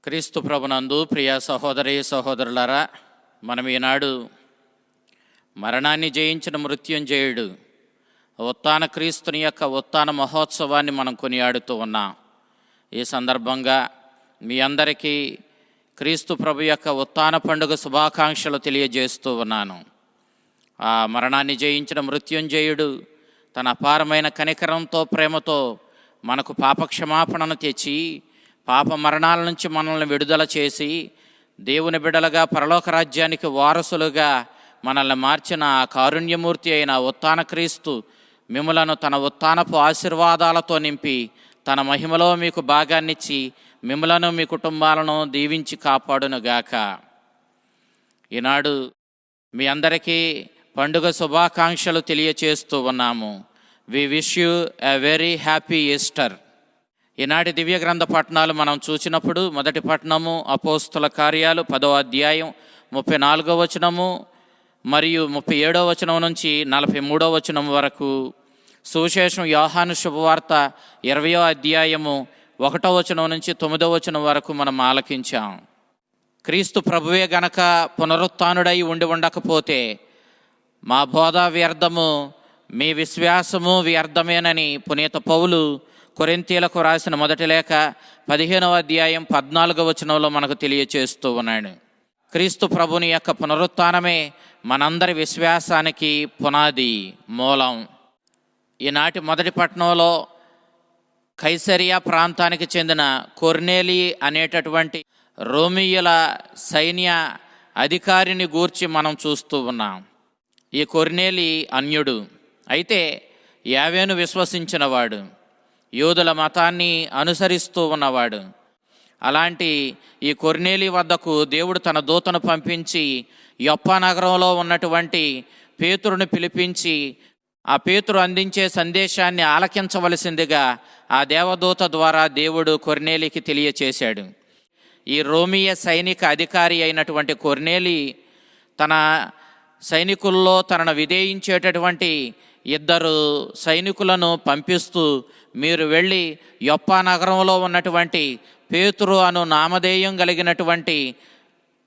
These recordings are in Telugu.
క్రీస్తు ప్రభునందు ప్రియ సహోదరి సహోదరులారా, మనం ఈనాడు మరణాన్ని జయించిన మృత్యుంజయుడు ఉత్థాన క్రీస్తుని యొక్క ఉత్థాన మహోత్సవాన్ని మనం కొనియాడుతూ ఉన్నాం. ఈ సందర్భంగా మీ అందరికీ క్రీస్తు ప్రభు యొక్క ఉత్థాన పండుగ శుభాకాంక్షలు తెలియజేస్తూ ఉన్నాను. ఆ మరణాన్ని జయించిన మృత్యుంజయుడు తన అపారమైన కనికరంతో, ప్రేమతో మనకు పాపక్షమాపణను తెచ్చి పాప మరణాల నుంచి మనల్ని విడుదల చేసి దేవుని బిడ్డలుగా పరలోక రాజ్యానికి వారసులుగా మనల్ని మార్చిన ఆ కారుణ్యమూర్తి అయిన ఉత్థాన క్రీస్తు మిమ్ములను తన ఉత్థానపు ఆశీర్వాదాలతో నింపి తన మహిమలో మీకు భాగాన్నిచ్చి మిమ్ములను మీ కుటుంబాలను దీవించి కాపాడునుగాక. ఈనాడు మీ అందరికీ పండుగ శుభాకాంక్షలు తెలియచేస్తూ ఉన్నాము. We wish you a very happy Easter. ఈనాటి దివ్య గ్రంథ పట్టణాలు మనం చూసినప్పుడు, మొదటి పట్టణము అపోస్తుల కార్యాలు 10వ అధ్యాయం 34వ వచనము మరియు 37వ వచనం నుంచి 43వ వచనం వరకు, సువిశేషం యోహాను శుభవార్త 20వ అధ్యాయము 1వ వచనం నుంచి 9వ వచనం వరకు మనం ఆలకించాం. క్రీస్తు ప్రభువే గనక పునరుత్థానుడై ఉండి ఉండకపోతే మా బోధ వ్యర్థము, మీ విశ్వాసము వ్యర్థమేనని పునీత పౌలు కొరింథీయులకు రాసిన మొదటి లేఖ 15వ అధ్యాయం 14వ వచనంలో మనకు తెలియచేస్తూ ఉన్నాడు. క్రీస్తు ప్రభుని యొక్క పునరుత్థానమే మనందరి విశ్వాసానికి పునాది, మూలం. ఈనాటి మొదటి పట్టణంలో కైసరియా ప్రాంతానికి చెందిన కొర్నేలి అనేటటువంటి రోమియుల సైన్య అధికారిని గూర్చి మనం చూస్తూ ఉన్నాం. ఈ కొర్నేలి అన్యుడు, అయితే యావేను విశ్వసించినవాడు, యూదుల మతాన్ని అనుసరిస్తూ ఉన్నవాడు. అలాంటి ఈ కొర్నేలి వద్దకు దేవుడు తన దూతను పంపించి యొప్పా నగరంలో ఉన్నటువంటి పేతురుని పిలిపించి ఆ పేతురు అందించే సందేశాన్ని ఆలకించవలసిందిగా ఆ దేవదూత ద్వారా దేవుడు కొర్నేలికి తెలియచేశాడు. ఈ రోమియ సైనిక అధికారి అయినటువంటి కొర్నేలి తన సైనికుల్లో తనను విధేయించేటటువంటి 2 సైనికులను పంపిస్తూ, మీరు వెళ్ళి యొప్పా నగరంలో ఉన్నటువంటి పేతురు అను నామధేయం కలిగినటువంటి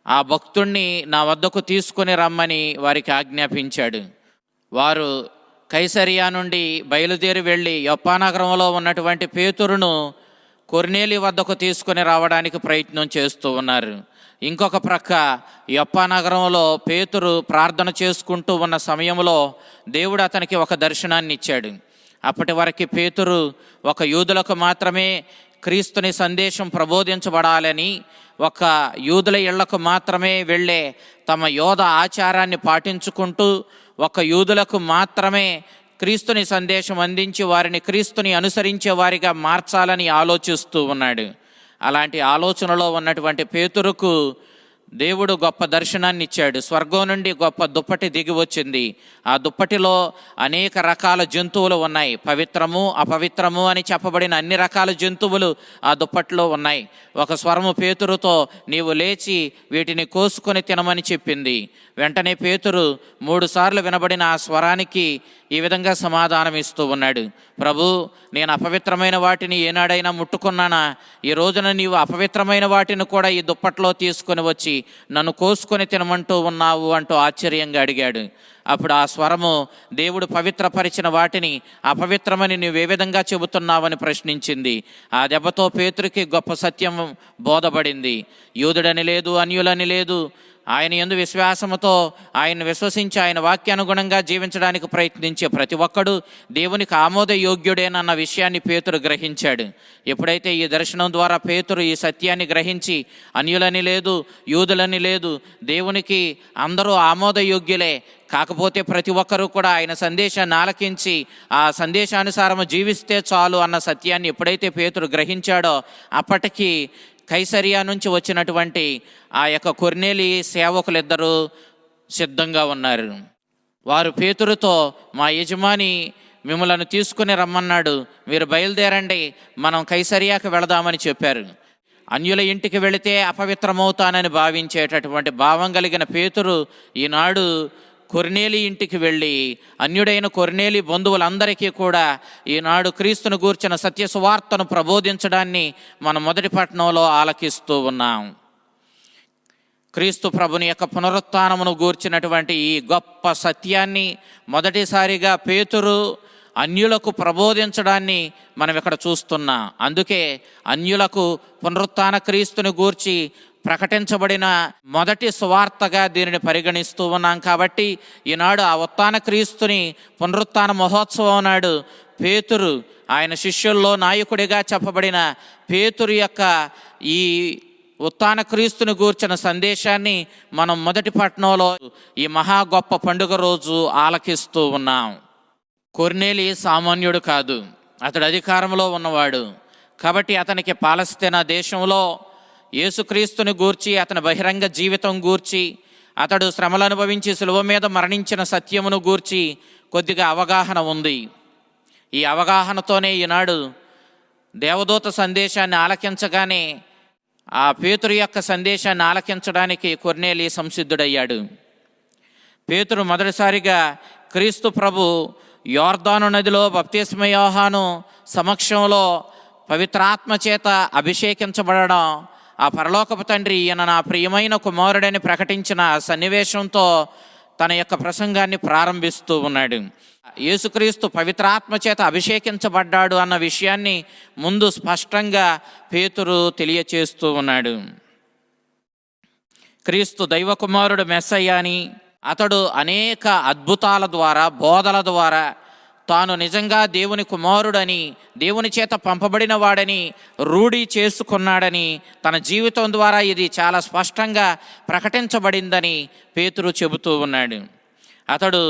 ఆ భక్తుణ్ణి నా వద్దకు తీసుకొని రమ్మని వారికి ఆజ్ఞాపించాడు. వారు కైసరియా నుండి బయలుదేరి వెళ్ళి యొప్పా నగరంలో ఉన్నటువంటి పేతురును కొర్నేలి వద్దకు తీసుకొని రావడానికి ప్రయత్నం చేస్తూ ఉన్నారు. ఇంకొక ప్రక్క యొప్పా నగరంలో పేతురు ప్రార్థన చేసుకుంటూ ఉన్న సమయంలో దేవుడు అతనికి ఒక దర్శనాన్ని ఇచ్చాడు. అప్పటి వరకు పేతురు ఒక యూదులకు మాత్రమే క్రీస్తుని సందేశం ప్రబోధించబడాలని, ఒక యూదుల ఇళ్లకు మాత్రమే వెళ్ళే తమ యోధ ఆచారాన్ని పాటించుకుంటూ ఒక యూదులకు మాత్రమే క్రీస్తుని సందేశం అందించి వారిని క్రీస్తుని అనుసరించే వారిగా మార్చాలని ఆలోచిస్తూ ఉన్నాడు. అలాంటి ఆలోచనలో ఉన్నటువంటి పేతురుకు దేవుడు గొప్ప దర్శనాన్ని ఇచ్చాడు. స్వర్గం నుండి గొప్ప దుప్పటి దిగి వచ్చింది. ఆ దుప్పటిలో అనేక రకాల జంతువులు ఉన్నాయి. పవిత్రము, అపవిత్రము అని చెప్పబడిన అన్ని రకాల జంతువులు ఆ దుప్పటిలో ఉన్నాయి. ఒక స్వరము పేతురుతో, నీవు లేచి వీటిని కోసుకొని తినమని చెప్పింది. వెంటనే పేతురు 3 సార్లు వినబడిన ఆ స్వరానికి ఈ విధంగా సమాధానం ఇస్తూ ఉన్నాడు. ప్రభు, నేను అపవిత్రమైన వాటిని ఏనాడైనా ముట్టుకున్నానా? ఈ రోజున నీవు అపవిత్రమైన వాటిని కూడా ఈ దుప్పట్లో తీసుకొని వచ్చి నన్ను కోసుకొని తినమంటూ ఉన్నావు అంటూ ఆశ్చర్యంగా అడిగాడు. అప్పుడు ఆ స్వరము దేవుడు పవిత్రపరిచిన వాటిని అపవిత్రమని నువ్వే విధంగా చెబుతున్నావని ప్రశ్నించింది. ఆ దెబ్బతో పేతురికి గొప్ప సత్యం బోధపడింది. యూదుడని లేదు, అన్యులని లేదు. ఆయన యందు విశ్వాసముతో ఆయన విశ్వసించి ఆయన వాక్యానుగుణంగా జీవించడానికి ప్రయత్నించే ప్రతి ఒక్కడు దేవునికి ఆమోదయోగ్యుడేనన్న విషయాన్ని పేతురు గ్రహించాడు. ఎప్పుడైతే ఈ దర్శనం ద్వారా పేతురు ఈ సత్యాన్ని గ్రహించి అన్యులని లేదు, యూదులని లేదు, దేవునికి అందరూ ఆమోదయోగ్యులే, కాకపోతే ప్రతి ఒక్కరూ కూడా ఆయన సందేశాన్ని ఆలకించి ఆ సందేశానుసారము జీవిస్తే చాలు అన్న సత్యాన్ని ఎప్పుడైతే పేతురు గ్రహించాడో, అప్పటికి కైసరియా నుంచి వచ్చినటువంటి ఆ యొక్క కొర్నేలి సేవకులిద్దరూ సిద్ధంగా ఉన్నారు. వారు పేతురుతో, మా యజమాని మిమ్మల్ని తీసుకుని రమ్మన్నాడు, మీరు బయలుదేరండి, మనం కైసరియాకు వెళదామని చెప్పారు. అన్యుల ఇంటికి వెళితే అపవిత్రమవుతానని భావించేటటువంటి భావం కలిగిన పేతురు ఈనాడు కొర్నేలి ఇంటికి వెళ్ళి అన్యుడైన కొర్నేలి బంధువులందరికీ కూడా ఈనాడు క్రీస్తును గూర్చిన సత్య సువార్తను ప్రబోధించడాన్ని మనం మొదటి పట్టణంలో ఆలకిస్తూ ఉన్నాం. క్రీస్తు ప్రభుని యొక్క పునరుత్థానమును గూర్చినటువంటి ఈ గొప్ప సత్యాన్ని మొదటిసారిగా పేతురు అన్యులకు ప్రబోధించడాన్ని మనం ఇక్కడ చూస్తున్నాం. అందుకే అన్యులకు పునరుత్థాన క్రీస్తుని గూర్చి ప్రకటించబడిన మొదటి సువార్తగా దీనిని పరిగణిస్తూ ఉన్నాం. కాబట్టి ఈనాడు ఆ ఉత్థాన క్రీస్తుని పునరుత్థాన మహోత్సవం నాడు పేతురు, ఆయన శిష్యుల్లో నాయకుడిగా చెప్పబడిన పేతురు యొక్క ఈ ఉత్థాన క్రీస్తుని గూర్చిన సందేశాన్ని మనం మొదటి పట్టణంలో ఈ మహా గొప్ప పండుగ రోజు ఆలకిస్తూ ఉన్నాం. కొర్నేలి సామాన్యుడు కాదు, అతడు అధికారంలో ఉన్నవాడు. కాబట్టి అతనికి పాలస్తీనా దేశంలో యేసుక్రీస్తుని గూర్చి, అతని బహిరంగ జీవితం గూర్చి, అతడు శ్రమలు అనుభవించి శిలువ మీద మరణించిన సత్యమును గూర్చి కొద్దిగా అవగాహన ఉంది. ఈ అవగాహనతోనే ఈనాడు దేవదూత సందేశాన్ని ఆలకించగానే ఆ పేతురు యొక్క సందేశాన్ని ఆలకించడానికి కొర్నేలి సంసిద్ధుడయ్యాడు. పేతురు మొదటిసారిగా క్రీస్తు ప్రభు యోర్దాను నదిలో బప్తిస్మ యోహాను సమక్షంలో పవిత్రాత్మ చేత అభిషేకించబడడం, ఆ పరలోకపు తండ్రి ఈయన నా ప్రియమైన కుమారుడని ప్రకటించిన సన్నివేశంతో తన యొక్క ప్రసంగాన్ని ప్రారంభిస్తూ ఉన్నాడు. యేసుక్రీస్తు పవిత్రాత్మ చేత అభిషేకించబడ్డాడు అన్న విషయాన్ని ముందు స్పష్టంగా పేతురు తెలియచేస్తూ ఉన్నాడు. క్రీస్తు దైవ కుమారుడు మెస్సయ్య అని, అతడు అనేక అద్భుతాల ద్వారా, బోధల ద్వారా తాను నిజంగా దేవుని కుమారుడని, దేవుని చేత పంపబడిన వాడని రూఢి చేసుకున్నాడని, తన జీవితం ద్వారా ఇది చాలా స్పష్టంగా ప్రకటించబడిందని పేతురు చెబుతూ ఉన్నాడు. అతడు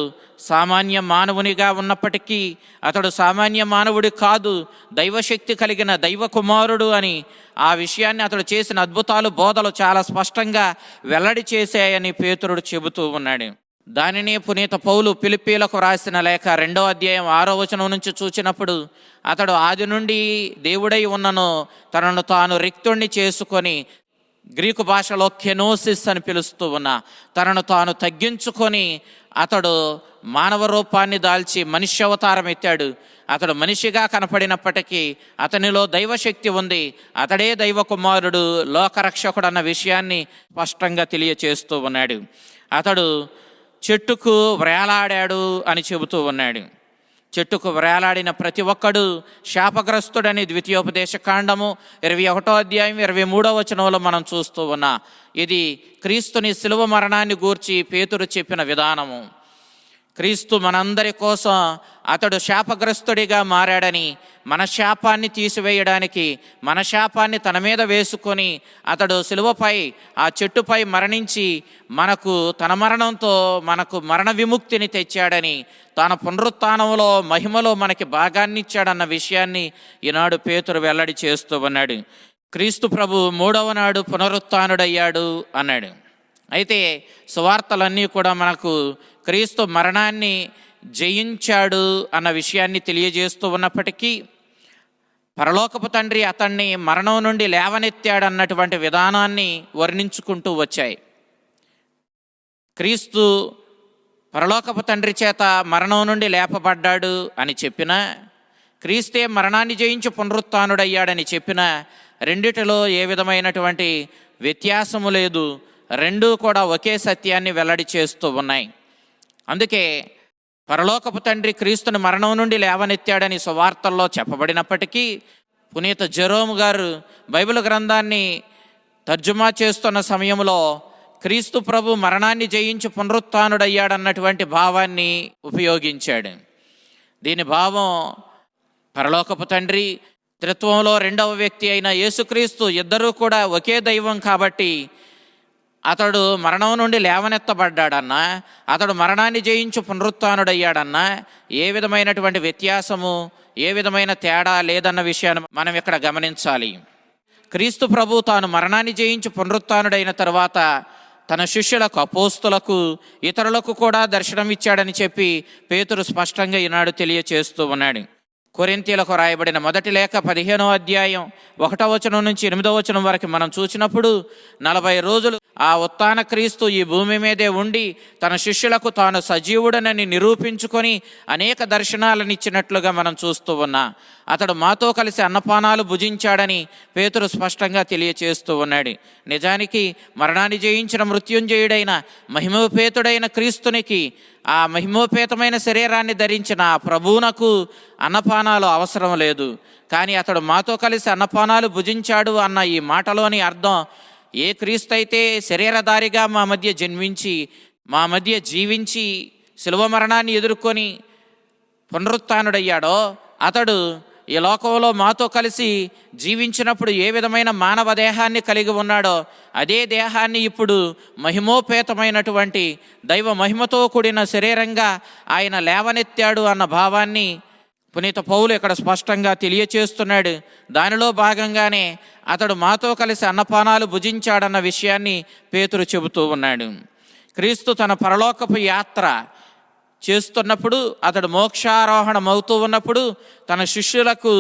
సామాన్య మానవునిగా ఉన్నప్పటికీ అతడు సామాన్య మానవుడి కాదు, దైవశక్తి కలిగిన దైవ కుమారుడు అని ఆ విషయాన్ని అతడు చేసిన అద్భుతాలు, బోధలు చాలా స్పష్టంగా వెల్లడి చేశాయని పేతురుడు చెబుతూ ఉన్నాడు. దానినే పునీత పౌలు ఫిలిప్పీలకు రాసిన లేఖ 2వ అధ్యాయం 6వ వచనం నుంచి చూచినప్పుడు, అతడు ఆది నుండి దేవుడై ఉన్నను తనను తాను రిక్తుణ్ణి చేసుకొని, గ్రీకు భాషలో కెనోసిస్ అని పిలుస్తూ ఉన్న తనను తాను తగ్గించుకొని అతడు మానవ రూపాన్ని దాల్చి మనిషి అవతారం ఎత్తాడు. అతడు మనిషిగా కనపడినప్పటికీ అతనిలో దైవశక్తి ఉంది, అతడే దైవ కుమారుడు, లోకరక్షకుడు అన్న విషయాన్ని స్పష్టంగా తెలియచేస్తూ ఉన్నాడు. అతడు చెట్టుకు వ్రేలాడాడు అని చెబుతూ ఉన్నాడు. చెట్టుకు వ్రేలాడిన ప్రతి ఒక్కడు శాపగ్రస్తుడని ద్వితీయోపదేశ కాండము 21వ అధ్యాయం 23వ వచనంలో మనం చూస్తూ ఉన్నా. ఇది క్రీస్తుని శిలువ మరణాన్ని గూర్చి పేతురు చెప్పిన విధానము. క్రీస్తు మనందరి కోసం అతడు శాపగ్రస్తుడిగా మారాడని, మన శాపాన్ని తీసివేయడానికి, మన శాపాన్ని తన మీద వేసుకొని అతడు శిలువపై ఆ చెట్టుపై మరణించి మనకు తన మరణంతో మనకు మరణ విముక్తిని తెచ్చాడని, తన పునరుత్థానంలో మహిమలో మనకి భాగాన్ని ఇచ్చాడన్న విషయాన్ని ఈనాడు పేతురు వెల్లడి చేస్తూ ఉన్నాడు. క్రీస్తు ప్రభు 3వ నాడు పునరుత్థానుడయ్యాడు అన్నాడు. అయితే సువార్తలన్నీ కూడా మనకు క్రీస్తు మరణాన్ని జయించాడు అన్న విషయాన్ని తెలియజేస్తూ ఉన్నప్పటికీ, పరలోకపు తండ్రి అతన్ని మరణం నుండి లేవనెత్తాడన్నటువంటి విధానాన్ని వర్ణించుకుంటూ వచ్చాయి. క్రీస్తు పరలోకపు తండ్రి చేత మరణం నుండి లేపబడ్డాడు అని చెప్పినా, క్రీస్తే మరణాన్ని జయించి పునరుత్థానుడయ్యాడని చెప్పినా, రెండిటిలో ఏ విధమైనటువంటి వ్యత్యాసము లేదు. రెండూ కూడా ఒకే సత్యాన్ని వెల్లడి చేస్తూ ఉన్నాయి. అందుకే పరలోకపు తండ్రి క్రీస్తుని మరణం నుండి లేవనెత్తాడని సువార్తల్లో చెప్పబడినప్పటికీ, పునీత జెరోము గారు బైబిల్ గ్రంథాన్ని తర్జుమా చేస్తున్న సమయంలో క్రీస్తు ప్రభు మరణాన్ని జయించి పునరుత్థానుడయ్యాడన్నటువంటి భావాన్ని ఉపయోగించాడు. దీని భావం పరలోకపు తండ్రి, త్రిత్వంలో 2వ వ్యక్తి అయిన యేసుక్రీస్తు ఇద్దరూ కూడా ఒకే దైవం కాబట్టి అతడు మరణం నుండి లేవనెత్తబడ్డాడన్నా, అతడు మరణాన్ని జయించి పునరుత్థానుడయ్యాడన్నా ఏ విధమైనటువంటి వ్యత్యాసము, ఏ విధమైన తేడా లేదన్న విషయాన్ని మనం ఇక్కడ గమనించాలి. క్రీస్తు ప్రభు తాను మరణాన్ని జయించి పునరుత్థానుడైన తర్వాత తన శిష్యులకు, అపోస్తులకు, ఇతరులకు కూడా దర్శనం ఇచ్చాడని చెప్పి పేతురు స్పష్టంగా ఈనాడు తెలియచేస్తూ ఉన్నాడు. కొరింథీయులకు రాయబడిన మొదటి లేఖ 15వ అధ్యాయం 1వ వచనం నుంచి 8వ వచనం వరకు మనం చూసినప్పుడు 40 రోజులు ఆ ఉత్థాన క్రీస్తు ఈ భూమి మీదే ఉండి తన శిష్యులకు తాను సజీవుడనని నిరూపించుకొని అనేక దర్శనాలను ఇచ్చినట్లుగా మనం చూస్తూ ఉన్నాం. అతడు మాతో కలిసి అన్నపానాలు భుజించాడని పేతురు స్పష్టంగా తెలియచేస్తూ ఉన్నాడు. నిజానికి మరణాన్ని జయించిన మృత్యుంజయుడైన మహిమోపేతుడైన క్రీస్తునికి, ఆ మహిమోపేతమైన శరీరాన్ని ధరించిన ఆ ప్రభువునకు అన్నపానాలు అవసరం లేదు. కానీ అతడు మాతో కలిసి అన్నపానాలు భుజించాడు అన్న ఈ మాటలోని అర్థం, ఏ క్రీస్తు అయితే శరీరధారిగా మా మధ్య జన్మించి మా మధ్య జీవించి శిలువ మరణాన్ని ఎదుర్కొని పునరుత్థానుడయ్యాడో, అతడు ఈ లోకంలో మాతో కలిసి జీవించినప్పుడు ఏ విధమైన మానవ దేహాన్ని కలిగి ఉన్నాడో అదే దేహాన్ని ఇప్పుడు మహిమోపేతమైనటువంటి దైవ మహిమతో కూడిన శరీరంగా ఆయన లేవనెత్తాడు అన్న భావాన్ని పునీత పౌలు ఇక్కడ స్పష్టంగా తెలియచేస్తున్నాడు. దానిలో భాగంగానే అతడు మాతో కలిసి అన్నపానాలు భుజించాడన్న విషయాన్ని పేతురు చెబుతూ ఉన్నాడు. క్రీస్తు తన పరలోకపు యాత్ర చేస్తున్నప్పుడు, అతడు మోక్షారోహణం అవుతూ ఉన్నప్పుడు తన శిష్యులకు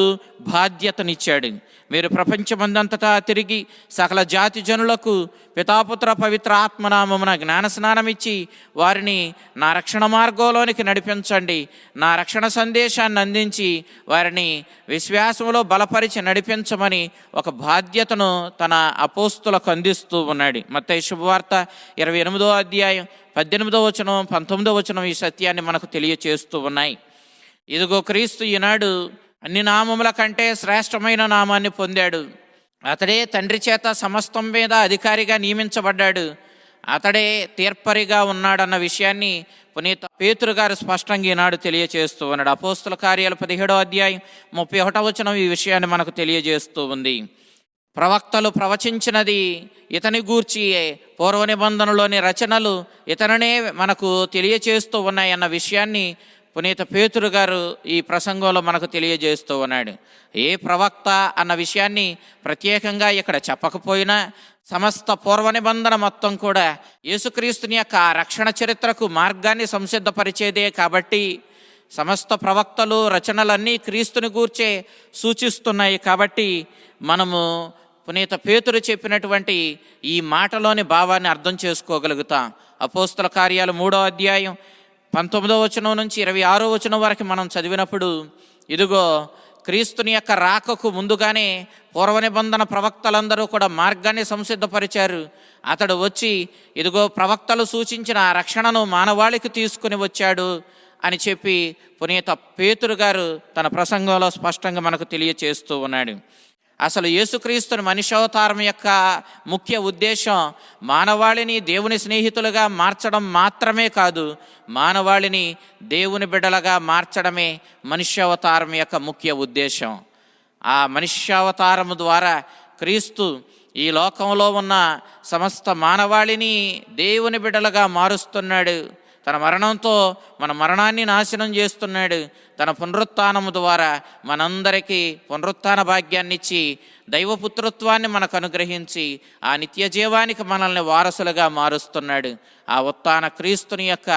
బాధ్యతనిచ్చాడు. మీరు ప్రపంచమందంతటా తిరిగి సకల జాతి జనులకు పితాపుత్ర పవిత్ర ఆత్మనామమున జ్ఞానస్నానం ఇచ్చి వారిని నా రక్షణ మార్గంలోనికి నడిపించండి, నా రక్షణ సందేశాన్ని అందించి వారిని విశ్వాసంలో బలపరిచి నడిపించమని ఒక బాధ్యతను తన అపోస్తులకు అందిస్తూ ఉన్నాడు. మత్తయి శుభవార్త 28వ అధ్యాయం 18వ వచనం 19వ వచనం ఈ సత్యాన్ని మనకు తెలియచేస్తూ ఉన్నాయి. ఇదిగో క్రీస్తు ఈనాడు అన్ని నామముల కంటే శ్రేష్టమైన నామాన్ని పొందాడు. అతడే తండ్రి చేత సమస్తం మీద అధికారిగా నియమించబడ్డాడు. అతడే తీర్పరిగా ఉన్నాడన్న విషయాన్ని పునీత పేతురు గారు స్పష్టంగా ఈనాడు తెలియజేస్తూ ఉన్నాడు. అపోస్తుల కార్యాలు 17వ అధ్యాయం 31వ వచనం ఈ విషయాన్ని మనకు తెలియజేస్తూ ఉంది. ప్రవక్తలు ప్రవచించినది ఇతని గూర్చియే, పూర్వ నిబంధనలోని రచనలు ఇతననే మనకు తెలియచేస్తూ ఉన్నాయన్న విషయాన్ని పునీత పేతురు గారు ఈ ప్రసంగంలో మనకు తెలియజేస్తూ ఉన్నాడు. ఏ ప్రవక్త అన్న విషయాన్ని ప్రత్యేకంగా ఇక్కడ చెప్పకపోయినా సమస్త పూర్వ నిబంధన మొత్తం కూడా యేసుక్రీస్తుని యొక్క రక్షణ చరిత్రకు మార్గాన్ని సంసిద్ధపరిచేదే కాబట్టి సమస్త ప్రవక్తలు రచనలన్నీ క్రీస్తుని గూర్చే సూచిస్తున్నాయి. కాబట్టి మనము పునీత పేతురు చెప్పినటువంటి ఈ మాటలోని భావాన్ని అర్థం చేసుకోగలుగుతాం. అపోస్తుల కార్యాలు 3వ అధ్యాయం 19వ వచనం నుంచి 26వ వచనం వరకు మనం చదివినప్పుడు, ఇదిగో క్రీస్తుని యొక్క రాకకు ముందుగానే పూర్వ నిబంధన ప్రవక్తలందరూ కూడా మార్గాన్ని సంసిద్ధపరిచారు. అతడు వచ్చి ఇదిగో ప్రవక్తలు సూచించిన ఆ రక్షణను మానవాళికి తీసుకుని వచ్చాడు అని చెప్పి పునీత పేతురు గారు తన ప్రసంగంలో స్పష్టంగా మనకు తెలియచేస్తూ ఉన్నాడు. అసలు యేసుక్రీస్తుని మనిషావతారం యొక్క ముఖ్య ఉద్దేశం మానవాళిని దేవుని స్నేహితులుగా మార్చడం మాత్రమే కాదు, మానవాళిని దేవుని బిడ్డలుగా మార్చడమే మనుష్యావతారం యొక్క ముఖ్య ఉద్దేశం. ఆ మనుష్యావతారము ద్వారా క్రీస్తు ఈ లోకంలో ఉన్న సమస్త మానవాళిని దేవుని బిడ్డలుగా మారుస్తున్నాడు. తన మరణంతో మన మరణాన్ని నాశనం చేస్తున్నాడు. తన పునరుత్థానము ద్వారా మనందరికీ పునరుత్థాన భాగ్యాన్ని ఇచ్చి దైవపుత్రత్వాన్ని మనకు అనుగ్రహించి ఆ నిత్య జీవానికి మనల్ని వారసులుగా మారుస్తున్నాడు. ఆ ఉత్థాన క్రీస్తుని యొక్క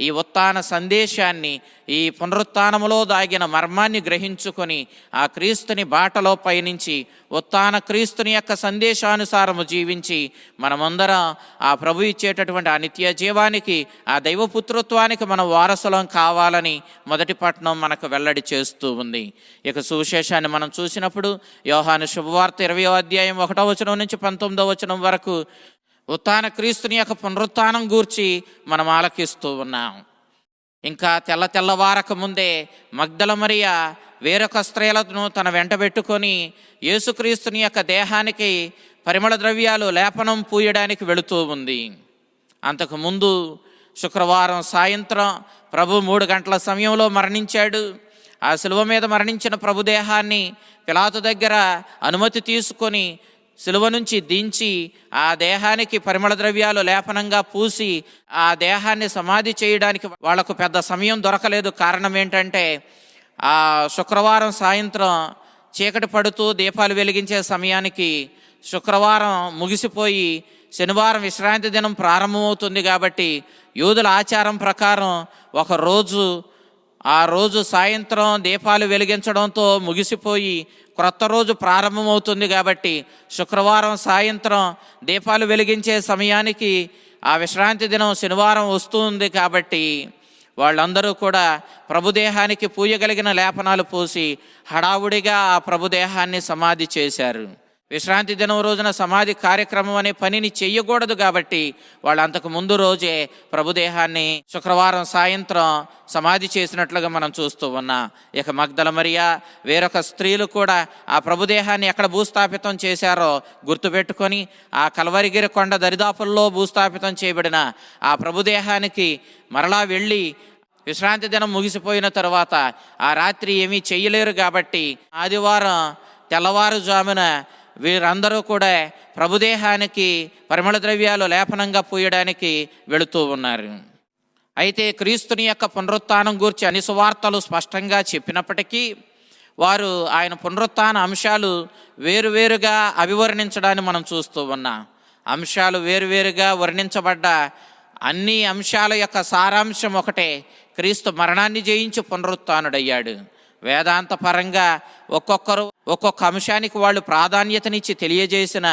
ఈ ఉత్థాన సందేశాన్ని, ఈ పునరుత్థానములో దాగిన మర్మాన్ని గ్రహించుకొని ఆ క్రీస్తుని బాటలో పయనించి ఉత్థాన క్రీస్తుని యొక్క సందేశానుసారము జీవించి మనమందరం ఆ ప్రభు ఇచ్చేటటువంటి ఆ నిత్య జీవానికి, ఆ దైవపుత్రత్వానికి మనం వారసులం కావాలని మొదటి పట్టణం మనకు వెల్లడి చేస్తూ ఉంది. ఇక సువిశేషాన్ని మనం చూసినప్పుడు యోహాను శుభవార్త 20వ అధ్యాయం 1వ వచనం నుంచి 19వ వచనం వరకు ఉత్థాన క్రీస్తుని యొక్క పునరుత్థానం గూర్చి మనం ఆలకిస్తూ ఉన్నాం. ఇంకా తెల్లవారక ముందే మగ్దల మరియ వేరొక స్త్రీలను తన వెంట పెట్టుకొని యేసుక్రీస్తుని యొక్క దేహానికి పరిమళ ద్రవ్యాలు లేపనం పూయడానికి వెళుతూ ఉంది. అంతకుముందు శుక్రవారం సాయంత్రం ప్రభు 3 గంటల సమయంలో మరణించాడు. ఆ శిలువ మీద మరణించిన ప్రభు దేహాన్ని పిలాతు దగ్గర అనుమతి తీసుకొని శిలువ నుంచి దించి ఆ దేహానికి పరిమళ ద్రవ్యాలు లేపనంగా పూసి ఆ దేహాన్ని సమాధి చేయడానికి వాళ్లకు పెద్ద సమయం దొరకలేదు. కారణం ఏంటంటే ఆ శుక్రవారం సాయంత్రం చీకటి పడుతూ దీపాలు వెలిగించే సమయానికి శుక్రవారం ముగిసిపోయి శనివారం విశ్రాంతి దినం ప్రారంభమవుతుంది. కాబట్టి యూదుల ఆచారం ప్రకారం ఒక రోజు ఆ రోజు సాయంత్రం దీపాలు వెలిగించడంతో ముగిసిపోయి క్రొత్త రోజు ప్రారంభమవుతుంది కాబట్టి శుక్రవారం సాయంత్రం దీపాలు వెలిగించే సమయానికి ఆ విశ్రాంతి దినం శనివారం వస్తుంది కాబట్టి వాళ్ళందరూ కూడా ప్రభుదేహానికి పూయగలిగిన లేపనాలు పోసి హడావుడిగా ఆ ప్రభుదేహాన్ని సమాధి చేశారు. విశ్రాంతి దినం రోజున సమాధి కార్యక్రమం అనే పనిని చెయ్యకూడదు కాబట్టి వాళ్ళు అంతకు ముందు రోజే ప్రభుదేహాన్ని శుక్రవారం సాయంత్రం సమాధి చేసినట్లుగా మనం చూస్తూ ఉన్నాం. ఇక మగ్దల మరియా వేరొక స్త్రీలు కూడా ఆ ప్రభుదేహాన్ని ఎక్కడ భూస్థాపితం చేశారో గుర్తుపెట్టుకొని ఆ కల్వరిగిరి కొండ దరిదాపుల్లో భూస్థాపితం చేయబడిన ఆ ప్రభుదేహానికి మరలా వెళ్ళి విశ్రాంతి దినం ముగిసిపోయిన తర్వాత ఆ రాత్రి ఏమీ చెయ్యలేరు కాబట్టి ఆదివారం తెల్లవారుజామున వీరందరూ కూడా ప్రభుదేహానికి పరిమళ ద్రవ్యాలు లేపనంగా పూయడానికి వెళుతూ ఉన్నారు. అయితే క్రీస్తుని యొక్క పునరుత్థానం గూర్చి అన్ని సువార్తలు స్పష్టంగా చెప్పినప్పటికీ వారు ఆయన పునరుత్థాన అంశాలు వేరువేరుగా అభివర్ణించడాన్ని మనం చూస్తూ ఉన్నాం. అంశాలు వేరువేరుగా వర్ణించబడ్డ అన్ని అంశాల యొక్క సారాంశం ఒకటే, క్రీస్తు మరణాన్ని జయించి పునరుత్థానుడయ్యాడు. వేదాంత పరంగా ఒక్కొక్కరు ఒక్కొక్క అంశానికి వాళ్ళు ప్రాధాన్యతనిచ్చి తెలియజేసిన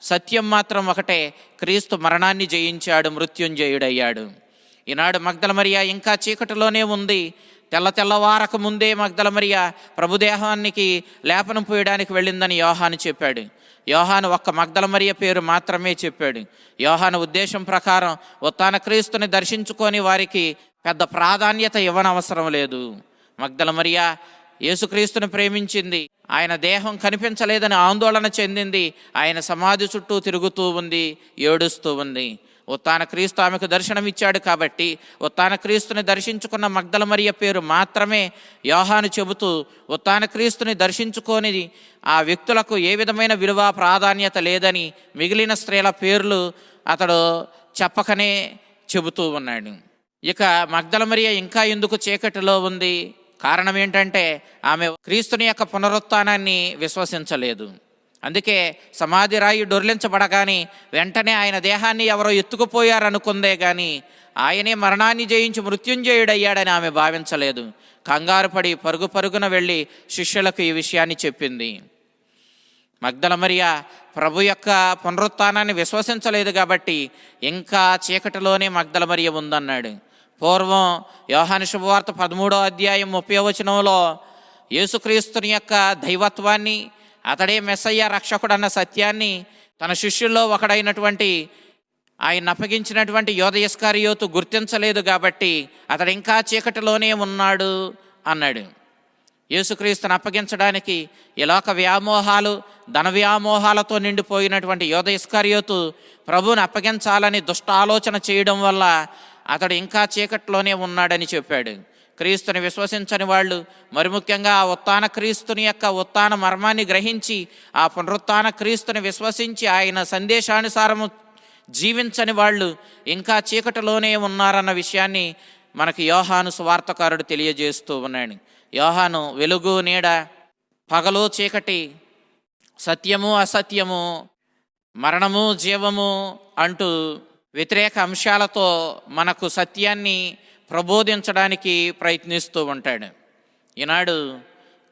సత్యం మాత్రం ఒకటే, క్రీస్తు మరణాన్ని జయించాడు, మృత్యుంజయుడయ్యాడు. ఈనాడు మగ్దల మరియ ఇంకా చీకటిలోనే ఉంది. తెల్లవారక ముందే మగ్దల మరియ ప్రభుదేహానికి లేపనం పోయడానికి వెళ్ళిందని యోహాను చెప్పాడు. యోహాను ఒక్క మగ్దల మరియ పేరు మాత్రమే చెప్పాడు. యోహాను ఉద్దేశం ప్రకారం ఉత్థాన క్రీస్తుని దర్శించుకొని వారికి పెద్ద ప్రాధాన్యత ఇవ్వనవసరం లేదు. మగ్దల మరియ యేసుక్రీస్తుని ప్రేమించింది, ఆయన దేహం కనిపించలేదని ఆందోళన చెందింది, ఆయన సమాధి చుట్టూ తిరుగుతూ ఉంది, ఏడుస్తూ ఉంది. ఉత్థాన క్రీస్తు ఆమెకు దర్శనమిచ్చాడు కాబట్టి ఉత్థాన క్రీస్తుని దర్శించుకున్న మగ్దల మరియ పేరు మాత్రమే యోహాను చెబుతూ ఉత్థాన క్రీస్తుని దర్శించుకొని ఆ వ్యక్తులకు ఏ విధమైన విలువ ప్రాధాన్యత లేదని మిగిలిన స్త్రీల పేర్లు అతడు చెప్పకనే చెబుతూ ఉన్నాడు. ఇక మగ్దల మరియ ఇంకా ఎందుకు చీకటిలో ఉంది? కారణం ఏంటంటే ఆమె క్రీస్తుని యొక్క పునరుత్థానాన్ని విశ్వసించలేదు. అందుకే సమాధి రాయి డొర్లించబడగానే వెంటనే ఆయన దేహాన్ని ఎవరో ఎత్తుకుపోయారనుకుందే కానీ ఆయనే మరణాన్ని జయించి మృత్యుంజయుడయ్యాడని ఆమె భావించలేదు. కంగారు పడి పరుగున వెళ్ళి శిష్యులకు ఈ విషయాన్ని చెప్పింది. మగ్దల మరియ ప్రభు యొక్క పునరుత్థానాన్ని విశ్వసించలేదు కాబట్టి ఇంకా చీకటిలోనే మగ్దల మరియ ఉందన్నాడు. పూర్వం యోహాను శుభవార్త 13వ అధ్యాయం 30వ వచనంలో యేసుక్రీస్తుని యొక్క దైవత్వాన్ని, అతడే మెస్సయ్య రక్షకుడు అన్న సత్యాన్ని తన శిష్యుల్లో ఒకడైనటువంటి ఆయన అప్పగించినటువంటి యోధ ఇస్కరియోతు గుర్తించలేదు కాబట్టి అతడు ఇంకా చీకటిలోనే ఉన్నాడు అన్నాడు. యేసుక్రీస్తుని అప్పగించడానికి ఈ లోక వ్యామోహాలు, ధన వ్యామోహాలతో నిండిపోయినటువంటి యోధ ఇస్కరియోతు ప్రభువుని అప్పగించాలని దుష్ట ఆలోచన చేయడం వల్ల అతడు ఇంకా చీకట్లోనే ఉన్నాడని చెప్పాడు. క్రీస్తుని విశ్వసించని వాళ్ళు, మరి ముఖ్యంగా ఆ ఉత్థాన క్రీస్తుని యొక్క ఉత్థాన మర్మాన్ని గ్రహించి ఆ పునరుత్థాన క్రీస్తుని విశ్వసించి ఆయన సందేశానుసారము జీవించని వాళ్ళు ఇంకా చీకటిలోనే ఉన్నారన్న విషయాన్ని మనకి యోహాను సువార్తకారుడు తెలియజేస్తూ ఉన్నాడు. యోహాను వెలుగు నీడ, పగలు చీకటి, సత్యము అసత్యము, మరణము జీవము అంటూ వ్యతిరేక అంశాలతో మనకు సత్యాన్ని ప్రబోధించడానికి ప్రయత్నిస్తూ ఉంటాడు. ఈనాడు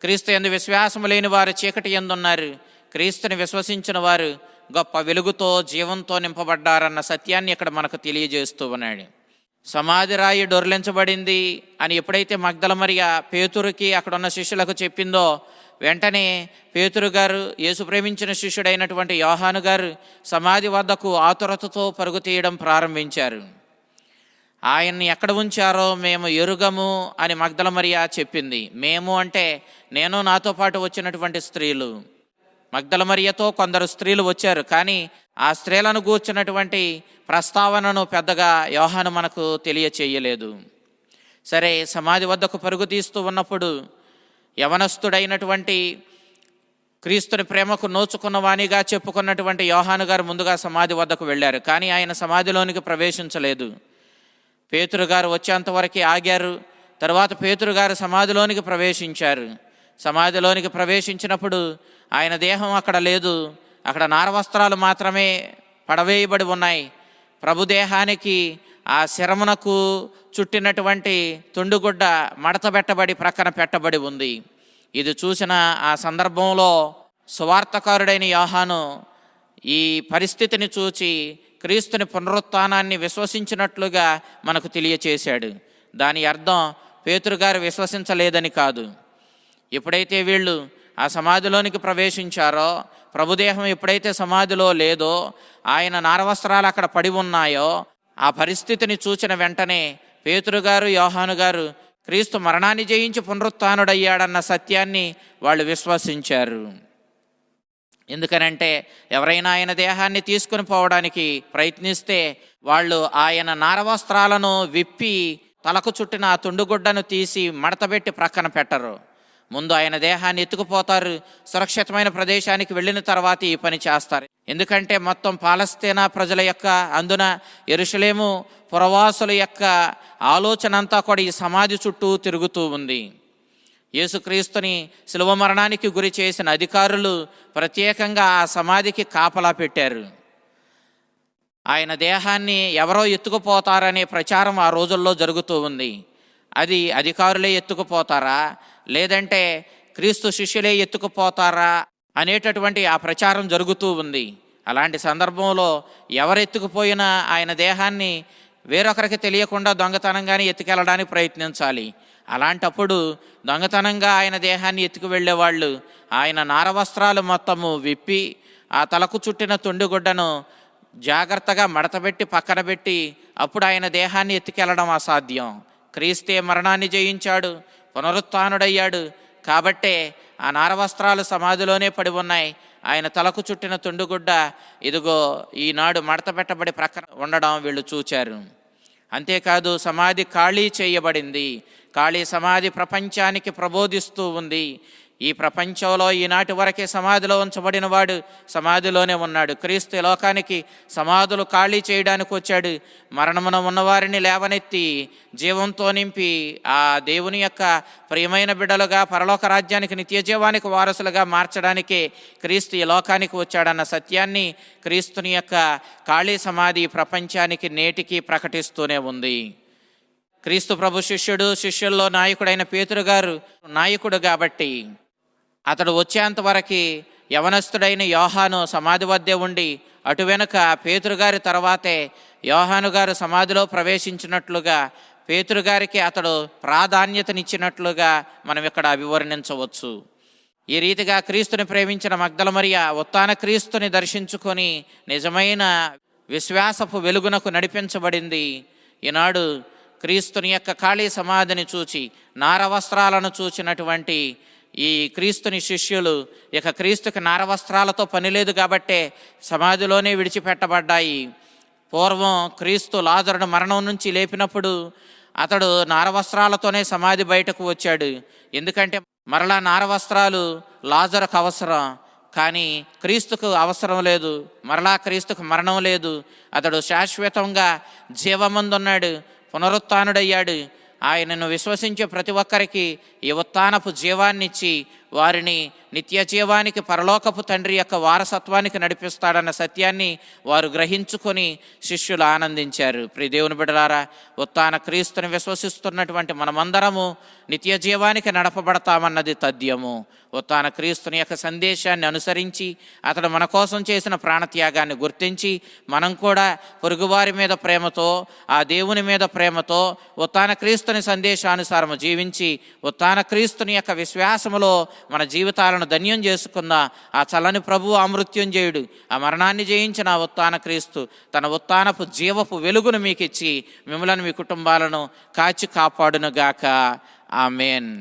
క్రీస్తు యందు విశ్వాసము లేని వారు చీకటి యందు ఉన్నారు, క్రీస్తుని విశ్వసించిన వారు గొప్ప వెలుగుతో జీవంతో నింపబడ్డారన్న సత్యాన్ని ఇక్కడ మనకు తెలియజేస్తూ ఉన్నాడు. సమాధి రాయి డొర్లించబడింది అని ఎప్పుడైతే మగ్దల మరియ పేతురుకి అక్కడున్న శిష్యులకు చెప్పిందో వెంటనే పేతురు గారు, యేసు ప్రేమించిన శిష్యుడైనటువంటి యోహాను గారు సమాధి వద్దకు ఆతురతతో పరుగు తీయడం ప్రారంభించారు. ఆయన్ని ఎక్కడ ఉంచారో మేము ఎరుగము అని మగ్దల మరియ చెప్పింది. మేము అంటే నేను, నాతో పాటు వచ్చినటువంటి స్త్రీలు. మగ్దల మరియతో కొందరు స్త్రీలు వచ్చారు, కానీ ఆ స్త్రీలను గూర్చినటువంటి ప్రస్తావనను పెద్దగా యోహాను మనకు తెలియచేయలేదు. సరే, సమాధి వద్దకు పరుగు తీస్తూ ఉన్నప్పుడు యవనస్తుడైనటువంటి క్రీస్తుని ప్రేమకు నోచుకున్న వాణిగా చెప్పుకున్నటువంటి యోహాను గారు ముందుగా సమాధి వద్దకు వెళ్ళారు, కానీ ఆయన సమాధిలోనికి ప్రవేశించలేదు. పేతురు గారు వచ్చేంతవరకు ఆగారు. తర్వాత పేతురు గారు సమాధిలోనికి ప్రవేశించారు. సమాధిలోనికి ప్రవేశించినప్పుడు ఆయన దేహం అక్కడ లేదు, అక్కడ నారవస్త్రాలు మాత్రమే పడవేయబడి ఉన్నాయి. ప్రభుదేహానికి ఆ శరమునకు చుట్టినటువంటి తుండుగుడ్డ మడతబెట్టబడి ప్రక్కన పెట్టబడి ఉంది. ఇది చూసిన ఆ సందర్భంలో సువార్తకారుడైన యోహాను ఈ పరిస్థితిని చూచి క్రీస్తుని పునరుత్థానాన్ని విశ్వసించినట్లుగా మనకు తెలియచేశాడు. దాని అర్థం పేతురుగారు విశ్వసించలేదని కాదు. ఎప్పుడైతే వీళ్ళు ఆ సమాధిలోనికి ప్రవేశించారో, ప్రభుదేహం ఎప్పుడైతే సమాధిలో లేదో, ఆయన నారవస్త్రాలు అక్కడ పడి ఉన్నాయో, ఆ పరిస్థితిని చూచిన వెంటనే పేతురుగారు యోహాను గారు క్రీస్తు మరణాన్ని జయించి పునరుత్థానుడయ్యాడన్న సత్యాన్ని వాళ్ళు విశ్వసించారు. ఎందుకనంటే ఎవరైనా ఆయన దేహాన్ని తీసుకుని పోవడానికి ప్రయత్నిస్తే వాళ్ళు ఆయన నారవస్త్రాలను విప్పి తలకు చుట్టిన ఆ తుండుగుడ్డను తీసి మడతబెట్టి ప్రక్కన పెట్టరు. ముందు ఆయన దేహాన్ని ఎత్తుకుపోతారు. సురక్షితమైన ప్రదేశానికి వెళ్ళిన తర్వాత ఈ పని చేస్తారు. ఎందుకంటే మొత్తం పాలస్తీనా ప్రజల యొక్క, అందున యెరూషలేము పురవాసుల యొక్క ఆలోచన అంతా కూడా ఈ సమాధి చుట్టూ తిరుగుతూ ఉంది. యేసుక్రీస్తుని శిలువ మరణానికి గురి చేసిన అధికారులు ప్రత్యేకంగా ఆ సమాధికి కాపలా పెట్టారు. ఆయన దేహాన్ని ఎవరో ఎత్తుకుపోతారనే ప్రచారం ఆ రోజుల్లో జరుగుతూ ఉంది. అది అధికారులే ఎత్తుకుపోతారా, లేదంటే క్రీస్తు శిష్యులే ఎత్తుకుపోతారా అనేటటువంటి ఆ ప్రచారం జరుగుతూ ఉంది. అలాంటి సందర్భంలో ఎవరు ఎత్తుకుపోయినా ఆయన దేహాన్ని వేరొకరికి తెలియకుండా దొంగతనంగానే ఎత్తుకెళ్ళడానికి ప్రయత్నించాలి. అలాంటప్పుడు దొంగతనంగా ఆయన దేహాన్ని ఎత్తుకు వెళ్ళేవాళ్ళు ఆయన నారవస్త్రాలు మొత్తము విప్పి ఆ తలకు చుట్టిన తుండుగుడ్డను జాగ్రత్తగా మడతబెట్టి పక్కన పెట్టి అప్పుడు ఆయన దేహాన్ని ఎత్తుకెళ్ళడం అసాధ్యం. క్రీస్తే మరణాన్ని జయించాడు, పునరుత్థానుడయ్యాడు. కాబట్టే ఆ నారవస్త్రాలు సమాధిలోనే పడి ఉన్నాయి. ఆయన తలకు చుట్టిన తుండుగుడ్డ ఇదిగో ఈనాడు మడతపెట్టబడి ప్రక్కన ఉండడం వీళ్ళు చూచారు. అంతేకాదు సమాధి ఖాళీ చేయబడింది. ఖాళీ సమాధి ప్రపంచానికి ప్రబోధిస్తూ ఉంది. ఈ ప్రపంచంలో ఈనాటి వరకే సమాధిలో ఉంచబడిన వాడు సమాధిలోనే ఉన్నాడు. క్రీస్తు లోకానికి సమాధులు ఖాళీ చేయడానికి వచ్చాడు. మరణమున ఉన్నవారిని లేవనెత్తి జీవంతో నింపి ఆ దేవుని యొక్క ప్రియమైన బిడ్డలుగా పరలోక రాజ్యానికి నిత్య జీవానికి వారసులుగా మార్చడానికే క్రీస్తు ఈ లోకానికి వచ్చాడన్న సత్యాన్ని క్రీస్తుని యొక్క ఖాళీ సమాధి ప్రపంచానికి నేటికి ప్రకటిస్తూనే ఉంది. క్రీస్తు ప్రభు శిష్యుల్లో నాయకుడైన పేతురు గారు నాయకుడు కాబట్టి అతడు వచ్చేంతవరకు యవనస్తుడైన యోహాను సమాధి వద్దే ఉండి అటు వెనుక పేతురు గారి తర్వాతే యోహాను గారు సమాధిలో ప్రవేశించినట్లుగా పేతురు గారికి అతడు ప్రాధాన్యతనిచ్చినట్లుగా మనం ఇక్కడ అభివర్ణించవచ్చు. ఈ రీతిగా క్రీస్తుని ప్రేమించిన మగ్దల మరియ ఉత్థాన క్రీస్తుని దర్శించుకొని నిజమైన విశ్వాసపు వెలుగునకు నడిపించబడింది. ఈనాడు క్రీస్తుని యొక్క ఖాళీ సమాధిని చూచి నారవస్త్రాలను చూచినటువంటి ఈ క్రీస్తుని శిష్యులు ఇక క్రీస్తుకి నారవస్త్రాలతో పని లేదు కాబట్టే సమాధిలోనే విడిచిపెట్టబడ్డాయి. పూర్వం క్రీస్తు లాజరును మరణం నుంచి లేపినప్పుడు అతడు నారవస్త్రాలతోనే సమాధి బయటకు వచ్చాడు. ఎందుకంటే మరలా నారవస్త్రాలు లాజరుకు అవసరం, కానీ క్రీస్తుకు అవసరం లేదు. మరలా క్రీస్తుకు మరణం లేదు. అతడు శాశ్వతంగా జీవమందున్నాడు, పునరుత్థానుడయ్యాడు. ఆయనను విశ్వసించే ప్రతి ఒక్కరికి ఈ ఉత్థానపు జీవాన్నిచ్చి వారిని నిత్య జీవానికి పరలోకపు తండ్రి యొక్క వారసత్వానికి నడిపిస్తాడన్న సత్యాన్ని వారు గ్రహించుకొని శిష్యులు ఆనందించారు. ప్రియ దేవుని బిడ్డలారా, ఉత్థాన క్రీస్తుని విశ్వసిస్తున్నటువంటి మనమందరము నిత్య జీవానికి నడపబడతామన్నది తథ్యము. ఉత్థాన క్రీస్తుని యొక్క సందేశాన్ని అనుసరించి అతడు మన కోసం చేసిన ప్రాణత్యాగాన్ని గుర్తించి మనం కూడా పొరుగువారి మీద ప్రేమతో, ఆ దేవుని మీద ప్రేమతో ఉత్థాన క్రీస్తుని సందేశానుసారము జీవించి ఉత్థాన క్రీస్తుని యొక్క విశ్వాసములో మన జీవితాలను ధన్యం చేసుకున్న ఆ చల్లని ప్రభువు అమృత్యుంజయుడు, ఆ మరణాన్ని జయించిన ఆ ఉత్థాన క్రీస్తు తన ఉత్థానపు జీవపు వెలుగును మీకు ఇచ్చి మిమ్మలను మీ కుటుంబాలను కాచి కాపాడునుగాక. ఆమేన్.